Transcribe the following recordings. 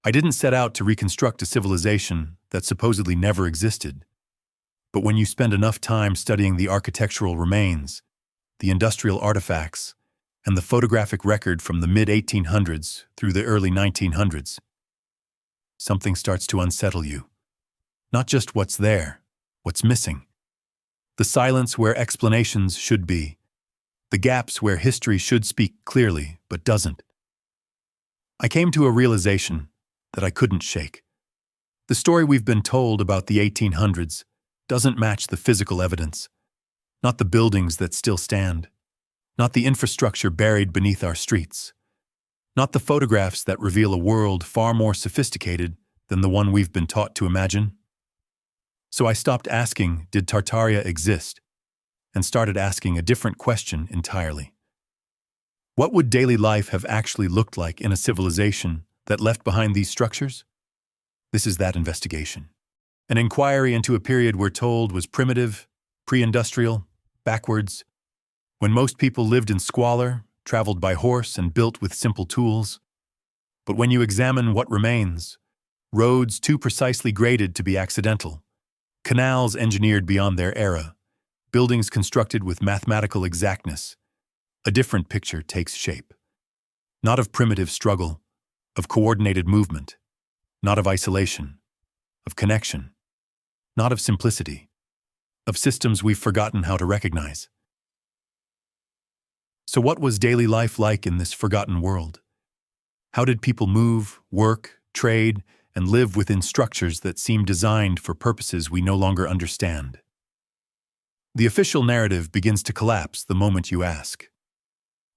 I didn't set out to reconstruct a civilization that supposedly never existed. But when you spend enough time studying the architectural remains, the industrial artifacts, and the photographic record from the mid-1800s through the early 1900s, something starts to unsettle you. Not just what's there, what's missing. The silence where explanations should be. The gaps where history should speak clearly but doesn't. I came to a realization that I couldn't shake. The story we've been told about the 1800s doesn't match the physical evidence. Not the buildings that still stand. Not the infrastructure buried beneath our streets. Not the photographs that reveal a world far more sophisticated than the one we've been taught to imagine. So I stopped asking, did Tartaria exist? And started asking a different question entirely. What would daily life have actually looked like in a civilization that left behind these structures? This is that investigation. An inquiry into a period we're told was primitive, pre-industrial, backwards, when most people lived in squalor, traveled by horse, and built with simple tools. But when you examine what remains, roads too precisely graded to be accidental, canals engineered beyond their era, buildings constructed with mathematical exactness, a different picture takes shape. Not of primitive struggle, of coordinated movement, not of isolation, of connection, not of simplicity, of systems we've forgotten how to recognize. So what was daily life like in this forgotten world? How did people move, work, trade, and live within structures that seem designed for purposes we no longer understand? The official narrative begins to collapse the moment you ask.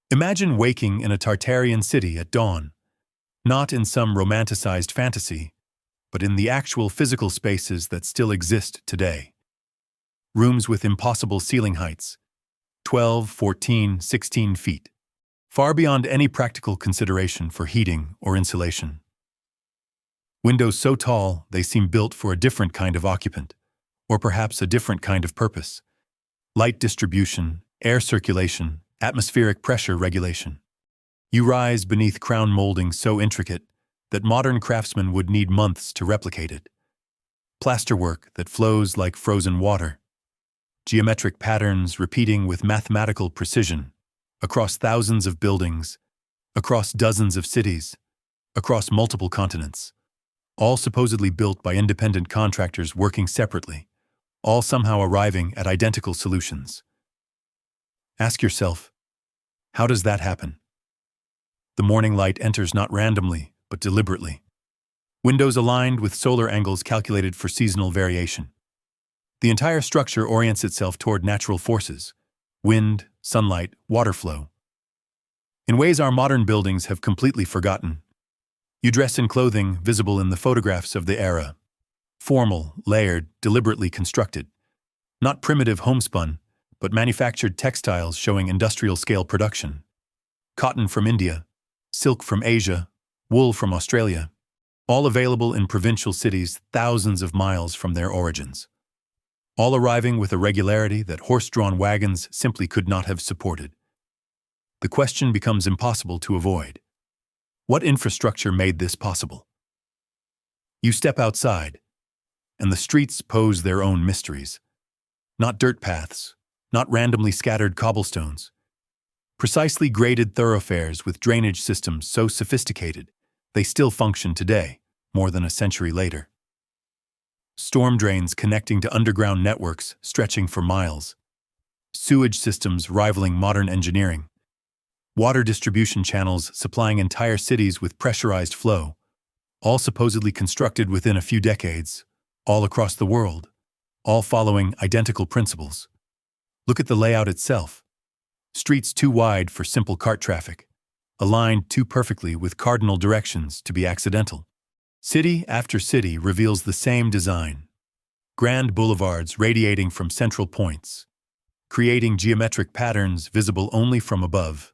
Imagine waking in a Tartarian city at dawn, not in some romanticized fantasy, but in the actual physical spaces that still exist today. Rooms with impossible ceiling heights, 12, 14, 16 feet, far beyond any practical consideration for heating or insulation. Windows so tall they seem built for a different kind of occupant, or perhaps a different kind of purpose. Light distribution, air circulation, atmospheric pressure regulation. You rise beneath crown molding so intricate that modern craftsmen would need months to replicate it. Plasterwork that flows like frozen water. Geometric patterns repeating with mathematical precision across thousands of buildings, across dozens of cities, across multiple continents, all supposedly built by independent contractors working separately, all somehow arriving at identical solutions. Ask yourself, how does that happen? The morning light enters not randomly, but deliberately. Windows aligned with solar angles calculated for seasonal variation. The entire structure orients itself toward natural forces: wind, sunlight, water flow. In ways our modern buildings have completely forgotten. You dress in clothing visible in the photographs of the era. Formal, layered, deliberately constructed. Not primitive homespun, but manufactured textiles showing industrial-scale production. Cotton from India, silk from Asia, wool from Australia, all available in provincial cities thousands of miles from their origins. All arriving with a regularity that horse-drawn wagons simply could not have supported. The question becomes impossible to avoid. What infrastructure made this possible? You step outside, and the streets pose their own mysteries. Not dirt paths, not randomly scattered cobblestones. Precisely graded thoroughfares with drainage systems so sophisticated they still function today, more than a century later. Storm drains connecting to underground networks stretching for miles. Sewage systems rivaling modern engineering. Water distribution channels supplying entire cities with pressurized flow, all supposedly constructed within a few decades, all across the world, all following identical principles. Look at the layout itself. Streets too wide for simple cart traffic, aligned too perfectly with cardinal directions to be accidental. City after city reveals the same design. Grand boulevards radiating from central points, creating geometric patterns visible only from above.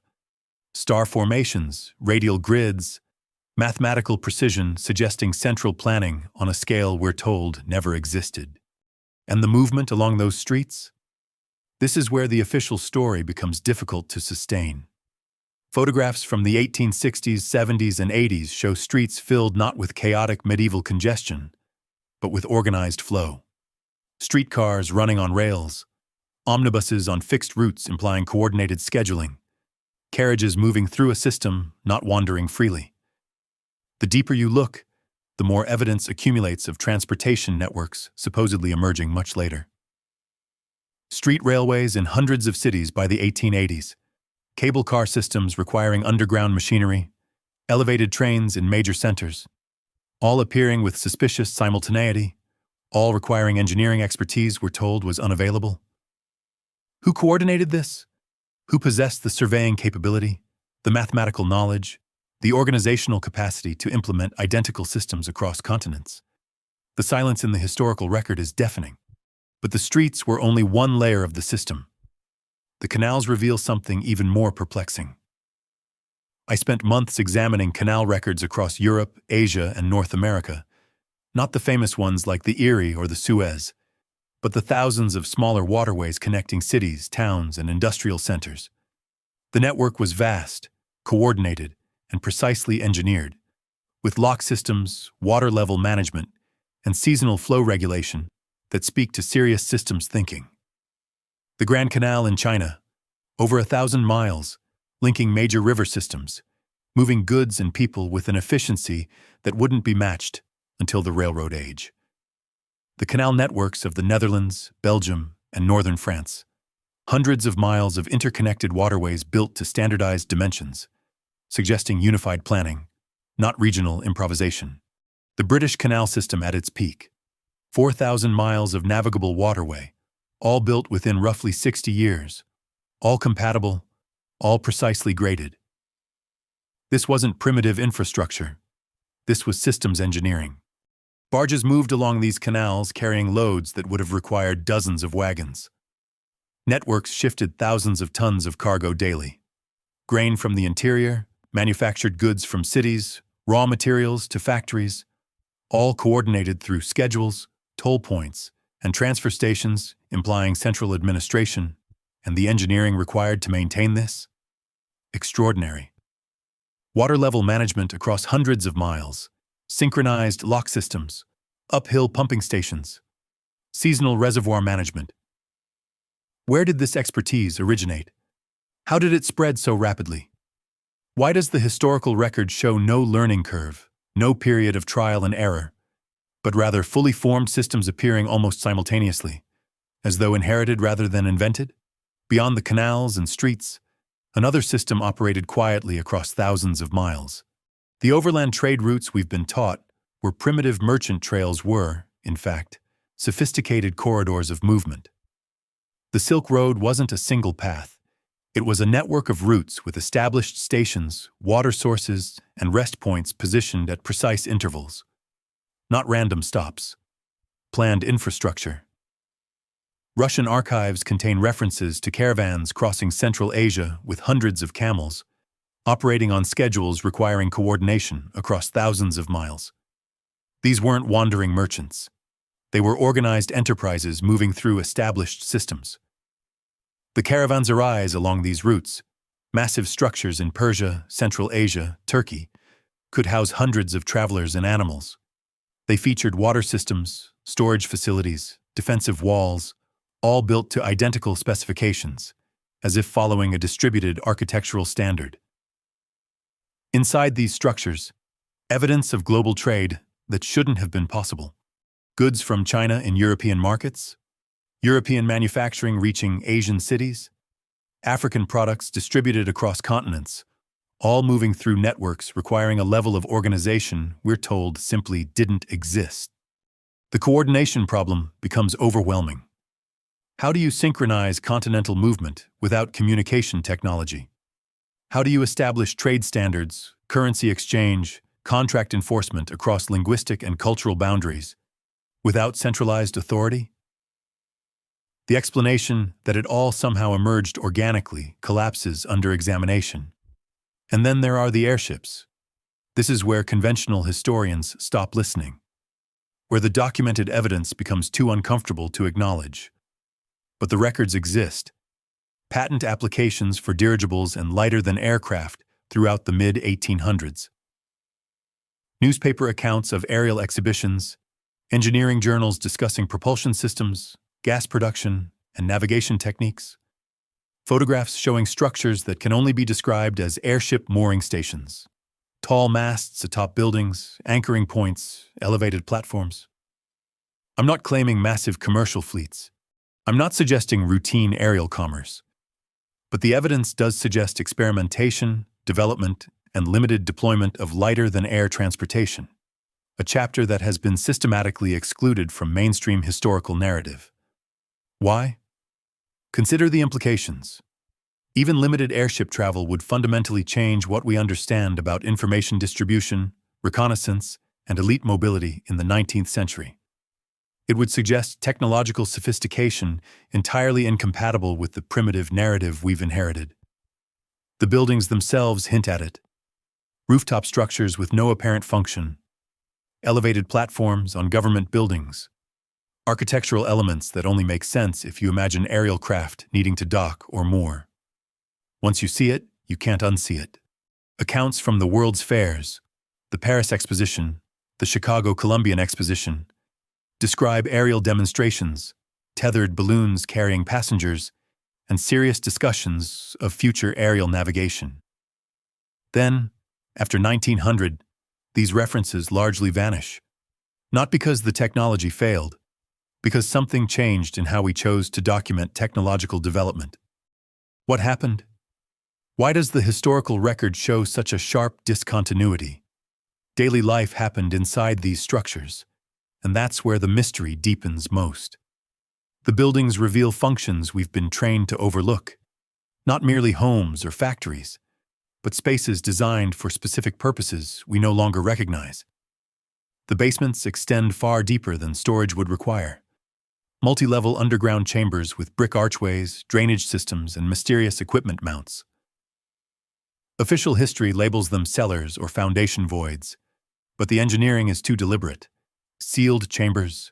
Star formations, radial grids, mathematical precision suggesting central planning on a scale we're told never existed. And the movement along those streets? This is where the official story becomes difficult to sustain. Photographs from the 1860s, 70s, and 80s show streets filled not with chaotic medieval congestion, but with organized flow. Streetcars running on rails, omnibuses on fixed routes implying coordinated scheduling, carriages moving through a system, not wandering freely. The deeper you look, the more evidence accumulates of transportation networks supposedly emerging much later. Street railways in hundreds of cities by the 1880s, cable car systems requiring underground machinery, elevated trains in major centers, all appearing with suspicious simultaneity, all requiring engineering expertise we're told was unavailable. Who coordinated this? Who possessed the surveying capability, the mathematical knowledge, the organizational capacity to implement identical systems across continents? The silence in the historical record is deafening. But the streets were only one layer of the system. The canals reveal something even more perplexing. I spent months examining canal records across Europe, Asia, and North America, not the famous ones like the Erie or the Suez, but the thousands of smaller waterways connecting cities, towns, and industrial centers. The network was vast, coordinated, and precisely engineered, with lock systems, water level management, and seasonal flow regulation that speak to serious systems thinking. The Grand Canal in China, over 1,000 miles, linking major river systems, moving goods and people with an efficiency that wouldn't be matched until the railroad age. The canal networks of the Netherlands, Belgium, and northern France, hundreds of miles of interconnected waterways built to standardized dimensions, suggesting unified planning, not regional improvisation. The British canal system at its peak, 4,000 miles of navigable waterway, all built within roughly 60 years, all compatible, all precisely graded. This wasn't primitive infrastructure. This was systems engineering. Barges moved along these canals carrying loads that would have required dozens of wagons. Networks shifted thousands of tons of cargo daily. Grain from the interior, manufactured goods from cities, raw materials to factories, all coordinated through schedules, toll points, and transfer stations, implying central administration, and the engineering required to maintain this? Extraordinary. Water-level management across hundreds of miles, synchronized lock systems, uphill pumping stations, seasonal reservoir management. Where did this expertise originate? How did it spread so rapidly? Why does the historical record show no learning curve, no period of trial and error, but rather fully formed systems appearing almost simultaneously, as though inherited rather than invented? Beyond the canals and streets, another system operated quietly across thousands of miles. The overland trade routes we've been taught were primitive merchant trails were, in fact, sophisticated corridors of movement. The Silk Road wasn't a single path. It was a network of routes with established stations, water sources, and rest points positioned at precise intervals. Not random stops. Planned infrastructure. Russian archives contain references to caravans crossing Central Asia with hundreds of camels, operating on schedules requiring coordination across thousands of miles. These weren't wandering merchants. They were organized enterprises moving through established systems. The caravans arise along these routes, massive structures in Persia, Central Asia, Turkey, could house hundreds of travelers and animals. They featured water systems, storage facilities, defensive walls, all built to identical specifications, as if following a distributed architectural standard. Inside these structures, evidence of global trade that shouldn't have been possible. Goods from China in European markets, European manufacturing reaching Asian cities, African products distributed across continents, all moving through networks requiring a level of organization we're told simply didn't exist. The coordination problem becomes overwhelming. How do you synchronize continental movement without communication technology? How do you establish trade standards, currency exchange, contract enforcement across linguistic and cultural boundaries without centralized authority? The explanation that it all somehow emerged organically collapses under examination. And then there are the airships. This is where conventional historians stop listening, where the documented evidence becomes too uncomfortable to acknowledge. But the records exist. patent applications for dirigibles and lighter-than-aircraft throughout the mid-1800s, newspaper accounts of aerial exhibitions, engineering journals discussing propulsion systems, gas production, and navigation techniques, photographs showing structures that can only be described as airship mooring stations, tall masts atop buildings, anchoring points, elevated platforms. I'm not claiming massive commercial fleets. I'm not suggesting routine aerial commerce. But the evidence does suggest experimentation, development, and limited deployment of lighter-than-air transportation, a chapter that has been systematically excluded from mainstream historical narrative. Why? Consider the implications. Even limited airship travel would fundamentally change what we understand about information distribution, reconnaissance, and elite mobility in the 19th century. It would suggest technological sophistication entirely incompatible with the primitive narrative we've inherited. The buildings themselves hint at it. Rooftop structures with no apparent function, elevated platforms on government buildings, architectural elements that only make sense if you imagine aerial craft needing to dock or moor. Once you see it, you can't unsee it. Accounts from the World's Fairs, the Paris Exposition, the Chicago Columbian Exposition, describe aerial demonstrations, tethered balloons carrying passengers, and serious discussions of future aerial navigation. Then, after 1900, these references largely vanish. Not because the technology failed, because something changed in how we chose to document technological development. What happened? Why does the historical record show such a sharp discontinuity? Daily life happened inside these structures, and that's where the mystery deepens most. The buildings reveal functions we've been trained to overlook, not merely homes or factories, but spaces designed for specific purposes we no longer recognize. The basements extend far deeper than storage would require. Multi-level underground chambers with brick archways, drainage systems, and mysterious equipment mounts. Official history labels them cellars or foundation voids, but the engineering is too deliberate. Sealed chambers,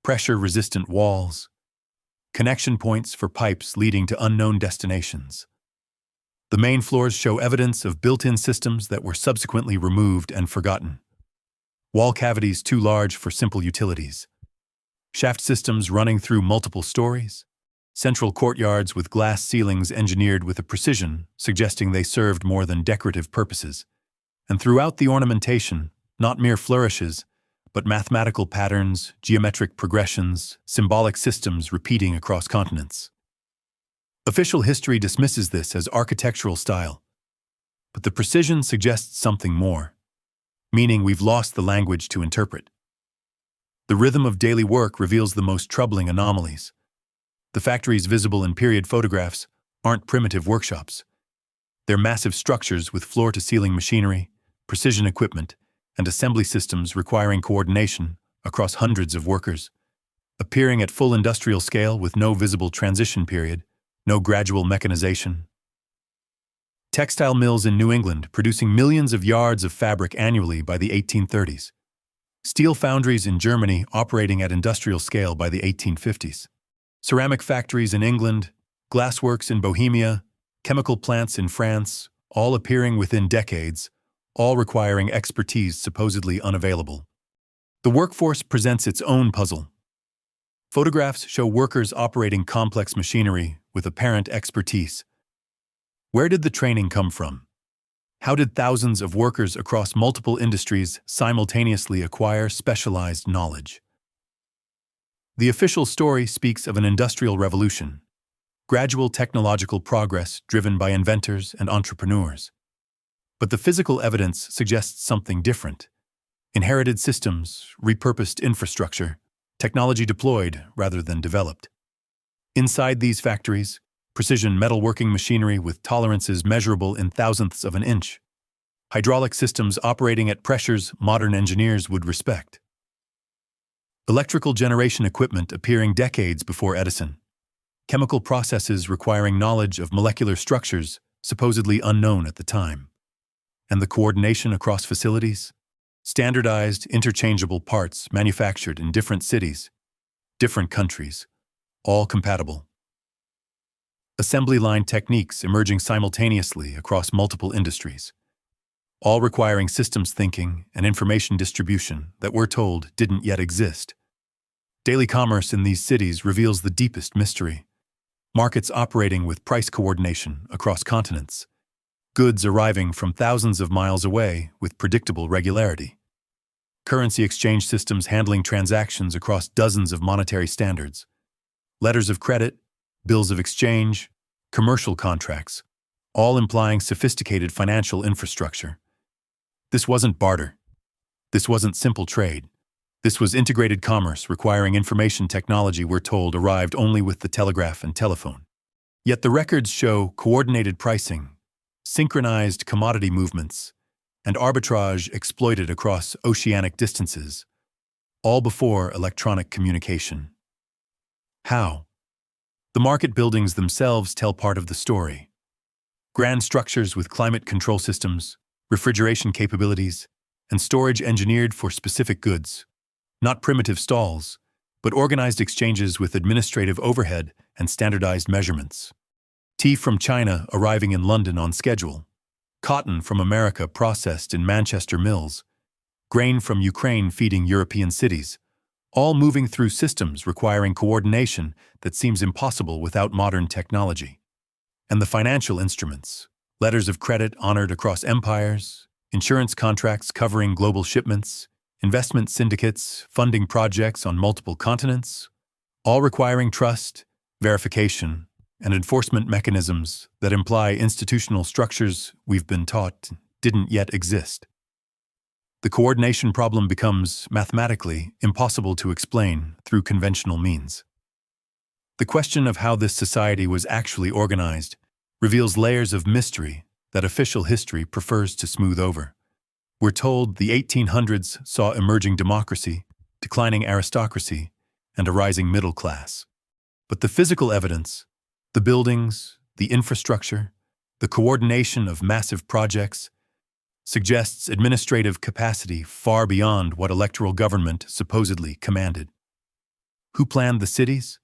pressure-resistant walls, connection points for pipes leading to unknown destinations. The main floors show evidence of built-in systems that were subsequently removed and forgotten. Wall cavities too large for simple utilities. Shaft systems running through multiple stories. Central courtyards with glass ceilings engineered with a precision suggesting they served more than decorative purposes. And throughout the ornamentation, not mere flourishes, but mathematical patterns, geometric progressions, symbolic systems repeating across continents. Official history dismisses this as architectural style, but the precision suggests something more, meaning we've lost the language to interpret. The rhythm of daily work reveals the most troubling anomalies. The factories visible in period photographs aren't primitive workshops. They're massive structures with floor-to-ceiling machinery, precision equipment, and assembly systems requiring coordination across hundreds of workers, appearing at full industrial scale with no visible transition period, no gradual mechanization. Textile mills in New England producing millions of yards of fabric annually by the 1830s. Steel foundries in Germany operating at industrial scale by the 1850s. Ceramic factories in England, glassworks in Bohemia, chemical plants in France, all appearing within decades, all requiring expertise supposedly unavailable. The workforce presents its own puzzle. Photographs show workers operating complex machinery with apparent expertise. Where did the training come from? How did thousands of workers across multiple industries simultaneously acquire specialized knowledge? The official story speaks of an industrial revolution, gradual technological progress driven by inventors and entrepreneurs. But the physical evidence suggests something different. Inherited systems, repurposed infrastructure, technology deployed rather than developed. Inside these factories, precision metalworking machinery with tolerances measurable in thousandths of an inch. Hydraulic systems operating at pressures modern engineers would respect. Electrical generation equipment appearing decades before Edison. Chemical processes requiring knowledge of molecular structures supposedly unknown at the time. And the coordination across facilities? Standardized, interchangeable parts manufactured in different cities, different countries, all compatible. Assembly line techniques emerging simultaneously across multiple industries, all requiring systems thinking and information distribution that we're told didn't yet exist. Daily commerce in these cities reveals the deepest mystery. Markets operating with price coordination across continents. Goods arriving from thousands of miles away with predictable regularity. Currency exchange systems handling transactions across dozens of monetary standards. Letters of credit, bills of exchange, commercial contracts, all implying sophisticated financial infrastructure. This wasn't barter. This wasn't simple trade. This was integrated commerce requiring information technology we're told arrived only with the telegraph and telephone. Yet the records show coordinated pricing, synchronized commodity movements, and arbitrage exploited across oceanic distances, all before electronic communication. How? The market buildings themselves tell part of the story. Grand structures with climate control systems, refrigeration capabilities, and storage engineered for specific goods. Not primitive stalls, but organized exchanges with administrative overhead and standardized measurements. Tea from China arriving in London on schedule. Cotton from America processed in Manchester mills. Grain from Ukraine feeding European cities. All moving through systems requiring coordination that seems impossible without modern technology. And the financial instruments, letters of credit honored across empires, insurance contracts covering global shipments, investment syndicates funding projects on multiple continents, all requiring trust, verification, and enforcement mechanisms that imply institutional structures we've been taught didn't yet exist. The coordination problem becomes, mathematically, impossible to explain through conventional means. The question of how this society was actually organized reveals layers of mystery that official history prefers to smooth over. We're told the 1800s saw emerging democracy, declining aristocracy, and a rising middle class. But the physical evidence, the buildings, the infrastructure, the coordination of massive projects, suggests administrative capacity far beyond what electoral government supposedly commanded. Who planned the cities?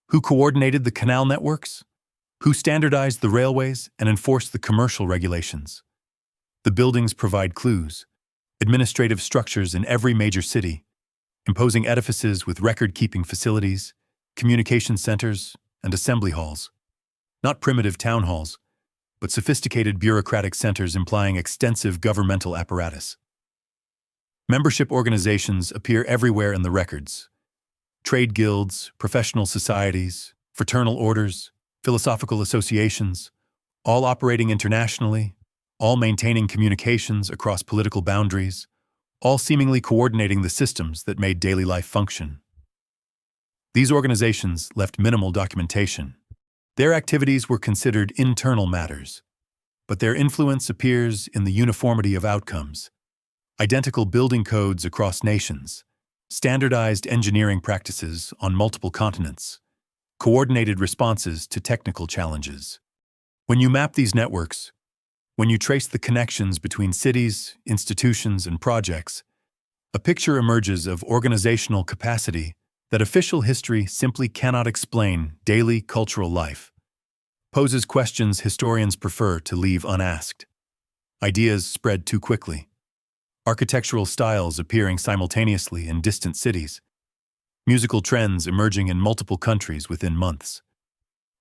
Who coordinated the canal networks? Who standardized the railways and enforced the commercial regulations? The buildings provide clues, administrative structures in every major city, imposing edifices with record-keeping facilities, communication centers, and assembly halls. Not primitive town halls, but sophisticated bureaucratic centers implying extensive governmental apparatus. Membership organizations appear everywhere in the records. Trade guilds, professional societies, fraternal orders, philosophical associations, all operating internationally, all maintaining communications across political boundaries, all seemingly coordinating the systems that made daily life function. These organizations left minimal documentation. Their activities were considered internal matters, but their influence appears in the uniformity of outcomes. Identical building codes across nations, standardized engineering practices on multiple continents, coordinated responses to technical challenges. When you map these networks, when you trace the connections between cities, institutions, and projects, a picture emerges of organizational capacity that official history simply cannot explain. Daily cultural life poses questions historians prefer to leave unasked. Ideas spread too quickly. Architectural styles appearing simultaneously in distant cities. Musical trends emerging in multiple countries within months.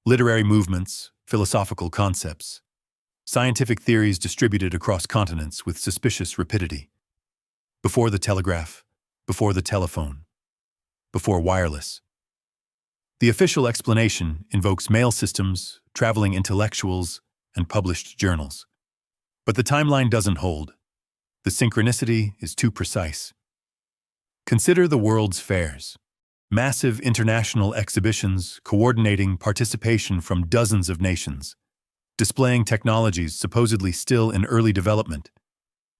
Literary movements, philosophical concepts. Scientific theories distributed across continents with suspicious rapidity. Before the telegraph, before the telephone, before wireless. The official explanation invokes mail systems, traveling intellectuals, and published journals. But the timeline doesn't hold. The synchronicity is too precise. Consider the world's fairs. Massive international exhibitions coordinating participation from dozens of nations, displaying technologies supposedly still in early development,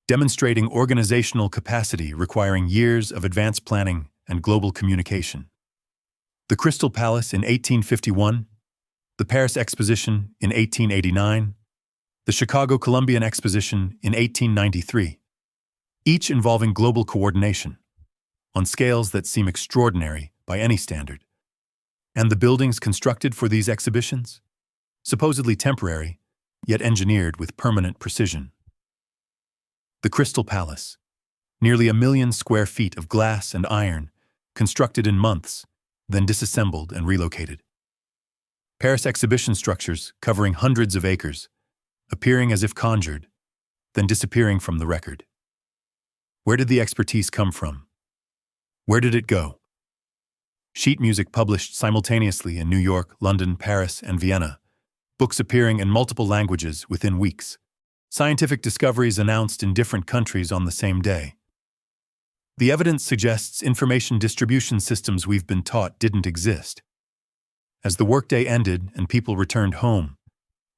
demonstrating organizational capacity requiring years of advanced planning and global communication. The Crystal Palace in 1851, the Paris Exposition in 1889, the Chicago Columbian Exposition in 1893, each involving global coordination, on scales that seem extraordinary by any standard. And the buildings constructed for these exhibitions? supposedly temporary, yet engineered with permanent precision. The Crystal Palace, nearly 1 million square feet of glass and iron, constructed in months, then disassembled and relocated. Paris exhibition structures covering hundreds of acres, appearing as if conjured, then disappearing from the record. Where did the expertise come from? Where did it go? Sheet music published simultaneously in New York, London, Paris, and Vienna, books appearing in multiple languages within weeks, scientific discoveries announced in different countries on the same day. The evidence suggests information distribution systems we've been taught didn't exist. As the workday ended and people returned home,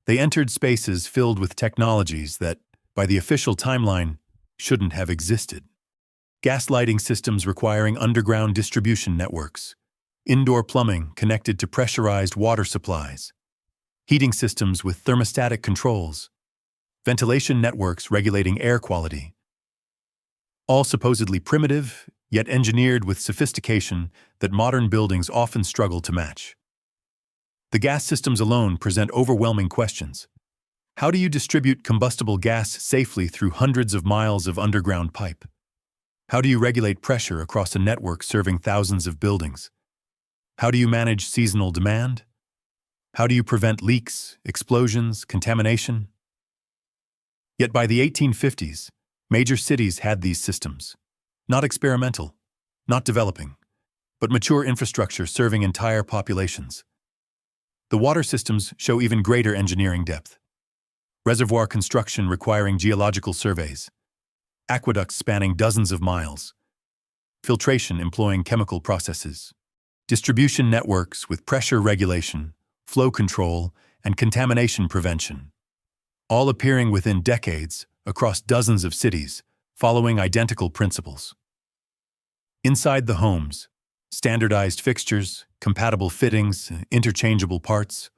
they entered spaces filled with technologies that, by the official timeline, shouldn't have existed. Gas lighting systems requiring underground distribution networks, indoor plumbing connected to pressurized water supplies, heating systems with thermostatic controls, ventilation networks regulating air quality. All supposedly primitive, yet engineered with sophistication that modern buildings often struggle to match. The gas systems alone present overwhelming questions. How do you distribute combustible gas safely through hundreds of miles of underground pipe? How do you regulate pressure across a network serving thousands of buildings? How do you manage seasonal demand? How do you prevent leaks, explosions, contamination? Yet by the 1850s, major cities had these systems. Not experimental, not developing, but mature infrastructure serving entire populations. The water systems show even greater engineering depth. Reservoir construction requiring geological surveys, aqueducts spanning dozens of miles, filtration employing chemical processes, distribution networks with pressure regulation, flow control, and contamination prevention, all appearing within decades across dozens of cities, following identical principles. Inside the homes, standardized fixtures, compatible fittings, interchangeable parts,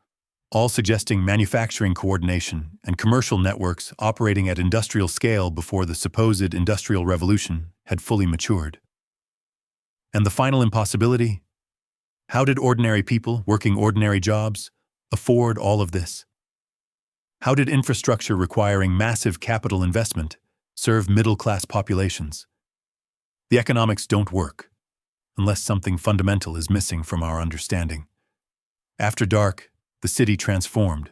all suggesting manufacturing coordination and commercial networks operating at industrial scale before the supposed Industrial Revolution had fully matured. And the final impossibility? How did ordinary people working ordinary jobs afford all of this? How did infrastructure requiring massive capital investment serve middle-class populations? The economics don't work unless something fundamental is missing from our understanding. After dark, the city transformed.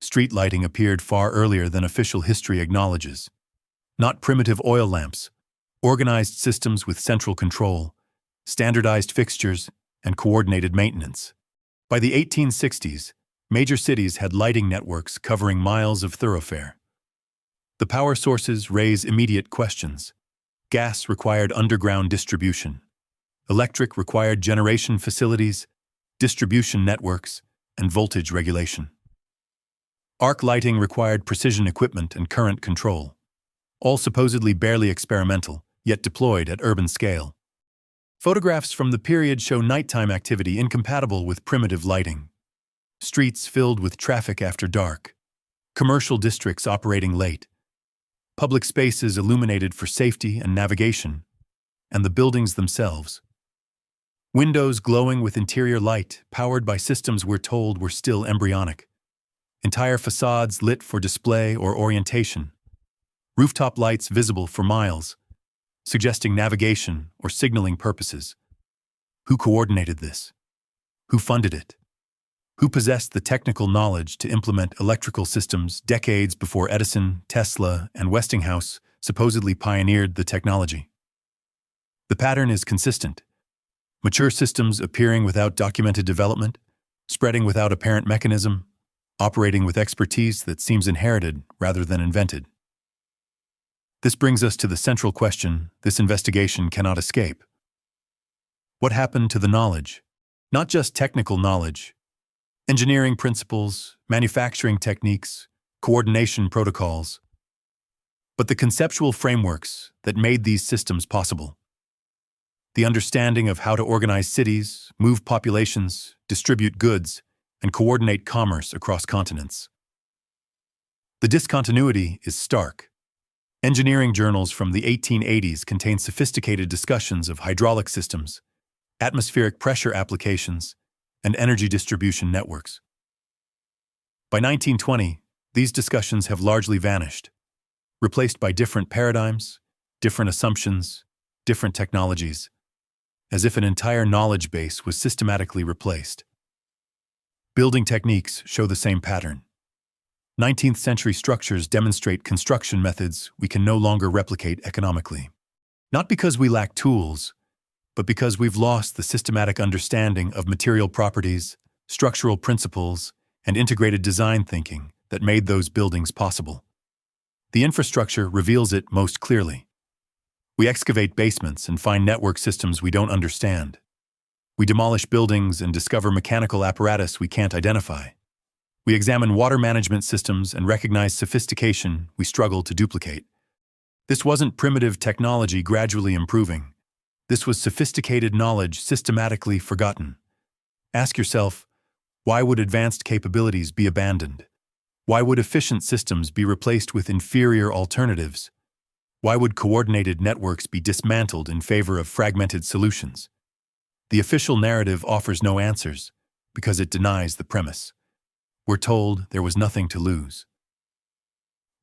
Street lighting appeared far earlier than official history acknowledges. Not primitive oil lamps, organized systems with central control, standardized fixtures, and coordinated maintenance. By the 1860s, major cities had lighting networks covering miles of thoroughfare. The power sources raise immediate questions. Gas required underground distribution. Electric required generation facilities, distribution networks, and voltage regulation. Arc lighting required precision equipment and current control, all supposedly barely experimental, yet deployed at urban scale. Photographs from the period show nighttime activity incompatible with primitive lighting. Streets filled with traffic after dark, commercial districts operating late, public spaces illuminated for safety and navigation, and the buildings themselves. Windows glowing with interior light, powered by systems we're told were still embryonic. Entire facades lit for display or orientation. Rooftop lights visible for miles, suggesting navigation or signaling purposes. Who coordinated this? Who funded it? Who possessed the technical knowledge to implement electrical systems decades before Edison, Tesla, and Westinghouse supposedly pioneered the technology? The pattern is consistent. Mature systems appearing without documented development, spreading without apparent mechanism, operating with expertise that seems inherited rather than invented. This brings us to the central question this investigation cannot escape. What happened to the knowledge? Not just technical knowledge, engineering principles, manufacturing techniques, coordination protocols, but the conceptual frameworks that made these systems possible. The understanding of how to organize cities, move populations, distribute goods, and coordinate commerce across continents. The discontinuity is stark. Engineering journals from the 1880s contain sophisticated discussions of hydraulic systems, atmospheric pressure applications, and energy distribution networks. By 1920, these discussions have largely vanished, replaced by different paradigms, different assumptions, different technologies, as if an entire knowledge base was systematically replaced. Building techniques show the same pattern. 19th century structures demonstrate construction methods we can no longer replicate economically. Not because we lack tools, but because we've lost the systematic understanding of material properties, structural principles, and integrated design thinking that made those buildings possible. The infrastructure reveals it most clearly. We excavate basements and find network systems we don't understand. We demolish buildings and discover mechanical apparatus we can't identify. We examine water management systems and recognize sophistication we struggle to duplicate. This wasn't primitive technology gradually improving. This was sophisticated knowledge systematically forgotten. Ask yourself, why would advanced capabilities be abandoned? Why would efficient systems be replaced with inferior alternatives? Why would coordinated networks be dismantled in favor of fragmented solutions? The official narrative offers no answers because it denies the premise. We're told there was nothing to lose.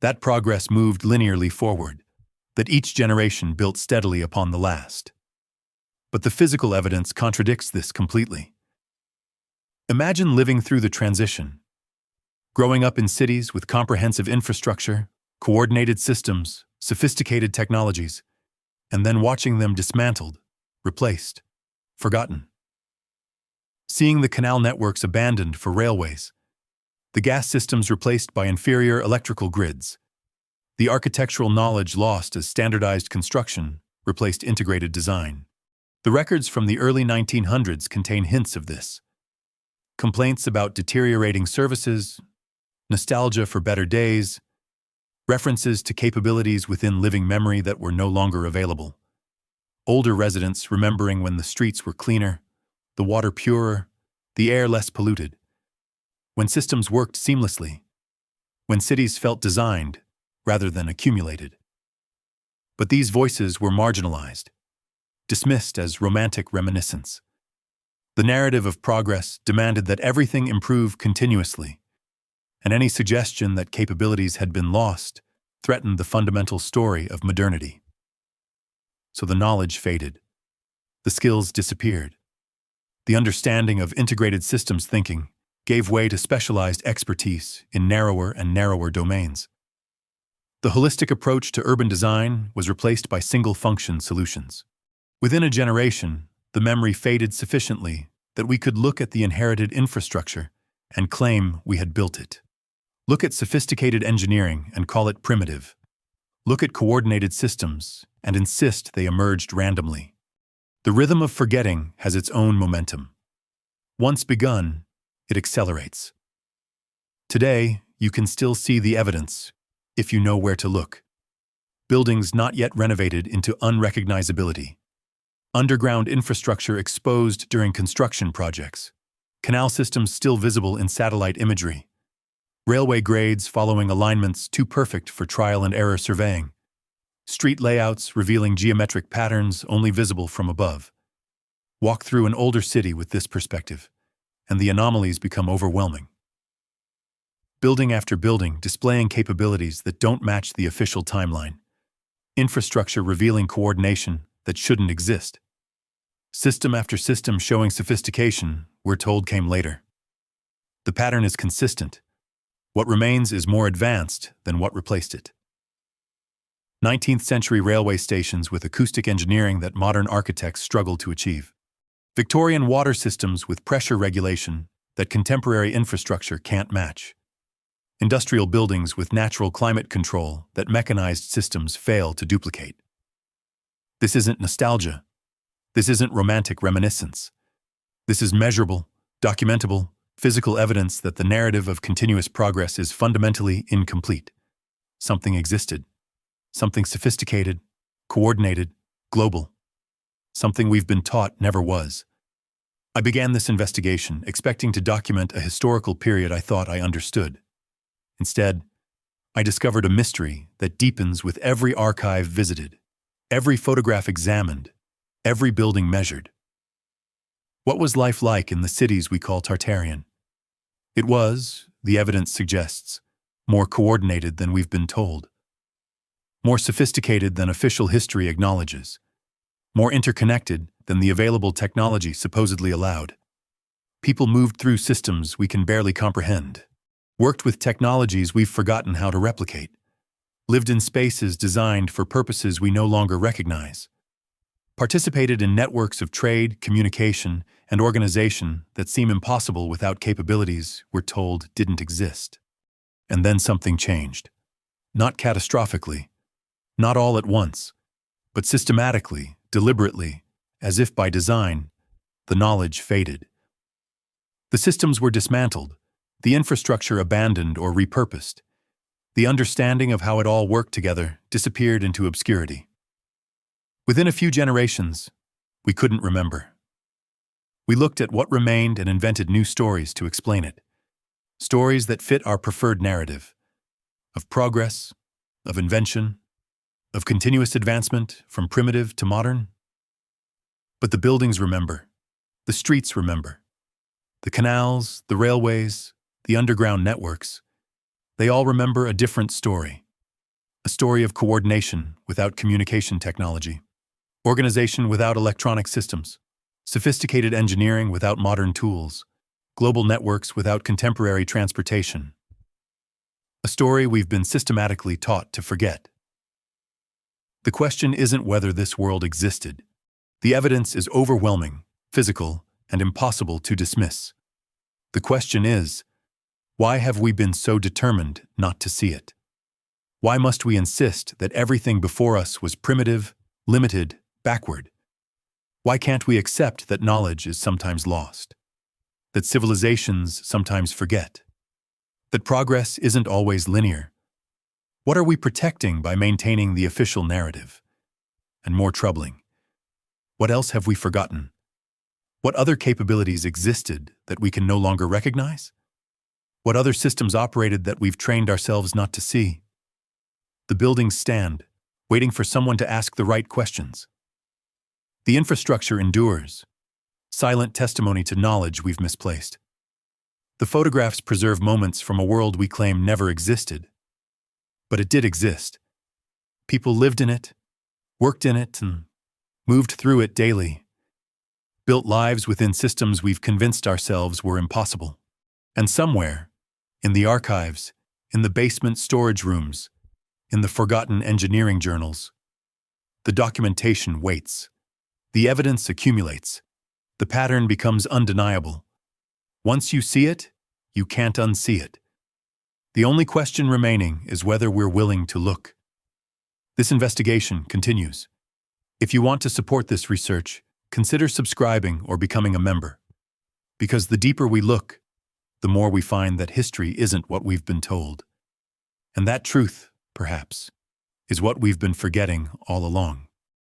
That progress moved linearly forward, that each generation built steadily upon the last. But the physical evidence contradicts this completely. Imagine living through the transition, growing up in cities with comprehensive infrastructure, coordinated systems, sophisticated technologies, and then watching them dismantled, replaced, forgotten. Seeing the canal networks abandoned for railways, the gas systems replaced by inferior electrical grids, the architectural knowledge lost as standardized construction replaced integrated design. The records from the early 1900s contain hints of this. Complaints about deteriorating services, nostalgia for better days, references to capabilities within living memory that were no longer available. Older residents remembering when the streets were cleaner, the water purer, the air less polluted. When systems worked seamlessly, when cities felt designed rather than accumulated. But these voices were marginalized, dismissed as romantic reminiscence. The narrative of progress demanded that everything improve continuously, and any suggestion that capabilities had been lost threatened the fundamental story of modernity. So the knowledge faded. The skills disappeared. The understanding of integrated systems thinking gave way to specialized expertise in narrower and narrower domains. The holistic approach to urban design was replaced by single-function solutions. Within a generation, the memory faded sufficiently that we could look at the inherited infrastructure and claim we had built it. Look at sophisticated engineering and call it primitive. Look at coordinated systems and insist they emerged randomly. The rhythm of forgetting has its own momentum. Once begun, it accelerates. Today, you can still see the evidence, if you know where to look. Buildings not yet renovated into unrecognizability. Underground infrastructure exposed during construction projects. Canal systems still visible in satellite imagery. Railway grades following alignments too perfect for trial and error surveying. Street layouts revealing geometric patterns only visible from above. Walk through an older city with this perspective, and the anomalies become overwhelming. Building after building displaying capabilities that don't match the official timeline. Infrastructure revealing coordination that shouldn't exist. System after system showing sophistication we're told came later. The pattern is consistent. What remains is more advanced than what replaced it. 19th century railway stations with acoustic engineering that modern architects struggle to achieve. Victorian water systems with pressure regulation that contemporary infrastructure can't match. Industrial buildings with natural climate control that mechanized systems fail to duplicate. This isn't nostalgia. This isn't romantic reminiscence. This is measurable, documentable, physical evidence that the narrative of continuous progress is fundamentally incomplete. Something existed. Something sophisticated, coordinated, global. Something we've been taught never was. I began this investigation expecting to document a historical period I thought I understood. Instead, I discovered a mystery that deepens with every archive visited, every photograph examined, every building measured. What was life like in the cities we call Tartarian? It was, the evidence suggests, more coordinated than we've been told, more sophisticated than official history acknowledges, more interconnected than the available technology supposedly allowed. People moved through systems we can barely comprehend, worked with technologies we've forgotten how to replicate, lived in spaces designed for purposes we no longer recognize, participated in networks of trade, communication, and organization that seem impossible without capabilities we're told didn't exist. And then something changed. Not catastrophically, not all at once, but systematically, deliberately, as if by design, the knowledge faded. The systems were dismantled, the infrastructure abandoned or repurposed. The understanding of how it all worked together disappeared into obscurity. Within a few generations, we couldn't remember. We looked at what remained and invented new stories to explain it. Stories that fit our preferred narrative of progress, of invention, of continuous advancement from primitive to modern. But the buildings remember, the streets remember, the canals, the railways, the underground networks. They all remember a different story. A story of coordination without communication technology, organization without electronic systems, sophisticated engineering without modern tools, global networks without contemporary transportation. A story we've been systematically taught to forget. The question isn't whether this world existed. The evidence is overwhelming, physical, and impossible to dismiss. The question is, why have we been so determined not to see it? Why must we insist that everything before us was primitive, limited, backward? Why can't we accept that knowledge is sometimes lost? That civilizations sometimes forget? That progress isn't always linear? What are we protecting by maintaining the official narrative? And more troubling, what else have we forgotten? What other capabilities existed that we can no longer recognize? What other systems operated that we've trained ourselves not to see? The buildings stand, waiting for someone to ask the right questions. The infrastructure endures, silent testimony to knowledge we've misplaced. The photographs preserve moments from a world we claim never existed. But it did exist. People lived in it, worked in it, and moved through it daily. Built lives within systems we've convinced ourselves were impossible. And somewhere, in the archives, in the basement storage rooms, in the forgotten engineering journals, the documentation waits. The evidence accumulates. The pattern becomes undeniable. Once you see it, you can't unsee it. The only question remaining is whether we're willing to look. This investigation continues. If you want to support this research, consider subscribing or becoming a member. Because the deeper we look, the more we find that history isn't what we've been told. And that truth, perhaps, is what we've been forgetting all along.